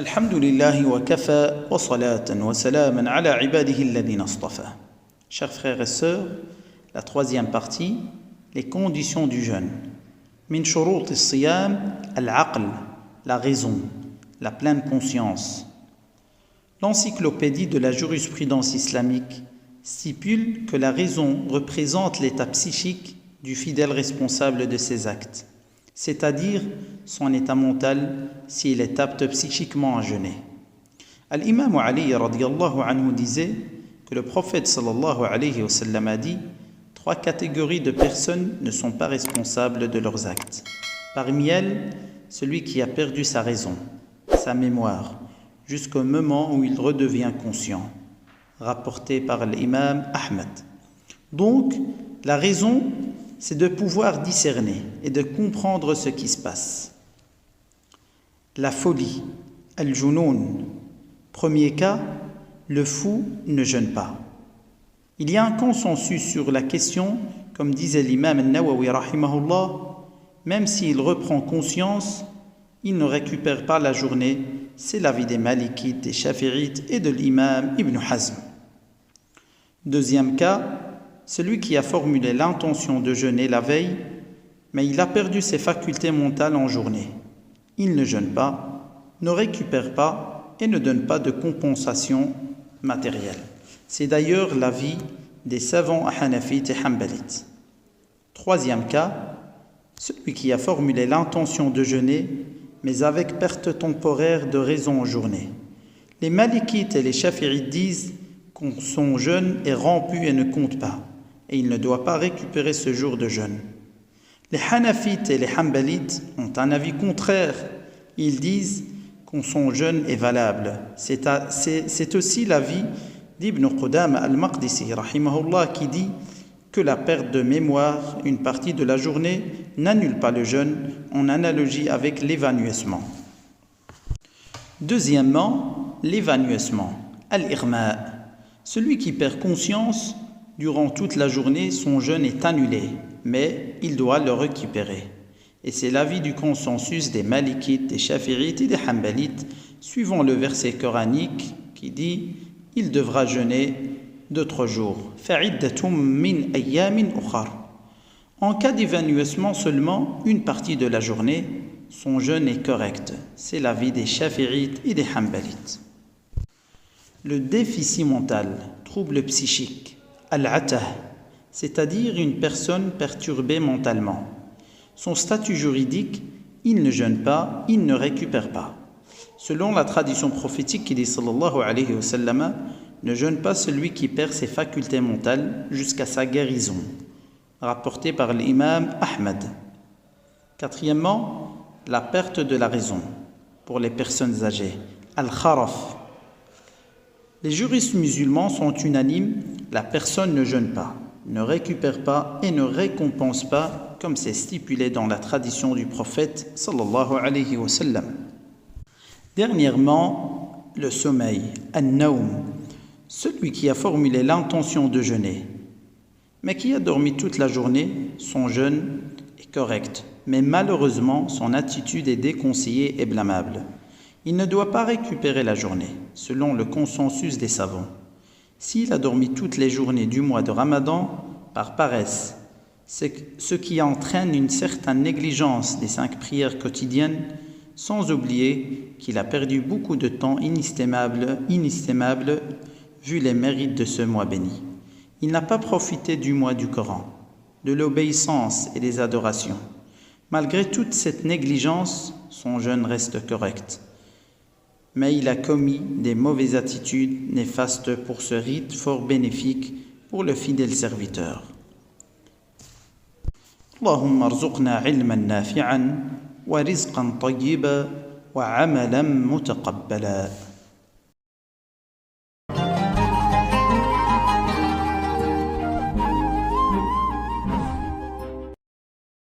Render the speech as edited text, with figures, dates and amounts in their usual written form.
الحمد لله وكفى وصلاة وسلاما على عباده الذين اصطفى. Chers frères et sœurs, la troisième partie, les conditions du jeûne. Min shurut as-siyam al-aql, la raison, la pleine conscience. L'encyclopédie de la jurisprudence islamique stipule que la raison représente l'état psychique du fidèle responsable de ses actes, c'est-à-dire son état mental s'il est apte psychiquement à jeûner. Al-Imam Ali radiyallahu anhu disait que le prophète sallallahu alayhi wa sallam a dit: trois catégories de personnes ne sont pas responsables de leurs actes. Parmi elles, celui qui a perdu sa raison, sa mémoire, jusqu'au moment où il redevient conscient, rapporté par l'imam Ahmed. Donc, la raison, c'est de pouvoir discerner et de comprendre ce qui se passe. La folie, al-junoun. Premier cas, le fou ne jeûne pas. Il y a un consensus sur la question, comme disait l'imam al-Nawawi rahimahullah, même s'il reprend conscience, il ne récupère pas la journée. C'est l'avis des Malikites, des Shafi'ites et de l'imam Ibn Hazm. Deuxième cas, celui qui a formulé l'intention de jeûner la veille, mais il a perdu ses facultés mentales en journée. Il ne jeûne pas, ne récupère pas et ne donne pas de compensation matérielle. C'est d'ailleurs l'avis des savants hanafites et hanbalites. Troisième cas, celui qui a formulé l'intention de jeûner, mais avec perte temporaire de raison en journée. Les Malikites et les Shafi'ites disent que son jeûne est rompu et ne compte pas, et il ne doit pas récupérer ce jour de jeûne. Les Hanafites et les Hanbalites ont un avis contraire. Ils disent que son jeûne est valable. C'est aussi l'avis d'Ibn Qudama al-Maqdisi rahimahullah qui dit que la perte de mémoire, une partie de la journée, n'annule pas le jeûne en analogie avec l'évanouissement. Deuxièmement, l'évanouissement, al-irma. Celui qui perd conscience durant toute la journée, son jeûne est annulé, mais il doit le récupérer. Et c'est l'avis du consensus des Malikites, des Shafi'ites et des Hanbalites, suivant le verset coranique qui dit « Il devra jeûner d'autres jours. » En cas d'évanouissement seulement, une partie de la journée, son jeûne est correct. C'est l'avis des Shafi'ites et des Hanbalites. Le déficit mental, trouble psychique, al-atah, c'est-à-dire une personne perturbée mentalement. Son statut juridique, il ne jeûne pas, il ne récupère pas. Selon la tradition prophétique qui dit sallallahu alayhi wa sallam, ne jeûne pas celui qui perd ses facultés mentales jusqu'à sa guérison, rapporté par l'imam Ahmed. Quatrièmement, la perte de la raison pour les personnes âgées, al-kharaf. Les juristes musulmans sont unanimes, la personne ne jeûne pas, ne récupère pas et ne récompense pas, comme c'est stipulé dans la tradition du prophète sallallahu alayhi wa sallam. Dernièrement, le sommeil, an-nawm, celui qui a formulé l'intention de jeûner, mais qui a dormi toute la journée, son jeûne est correct, mais malheureusement, son attitude est déconseillée et blâmable. Il ne doit pas récupérer la journée, selon le consensus des savants. S'il a dormi toutes les journées du mois de Ramadan, par paresse, c'est ce qui entraîne une certaine négligence des 5 prières quotidiennes, sans oublier qu'il a perdu beaucoup de temps inestimable vu les mérites de ce mois béni. Il n'a pas profité du mois du Coran, de l'obéissance et des adorations. Malgré toute cette négligence, son jeûne reste correct. Mais il a commis des mauvaises attitudes néfastes pour ce rite fort bénéfique pour le fidèle serviteur. Allahumma arzuqna ilman nafi'an wa rizqan tayyiban wa amalan mutaqabbala.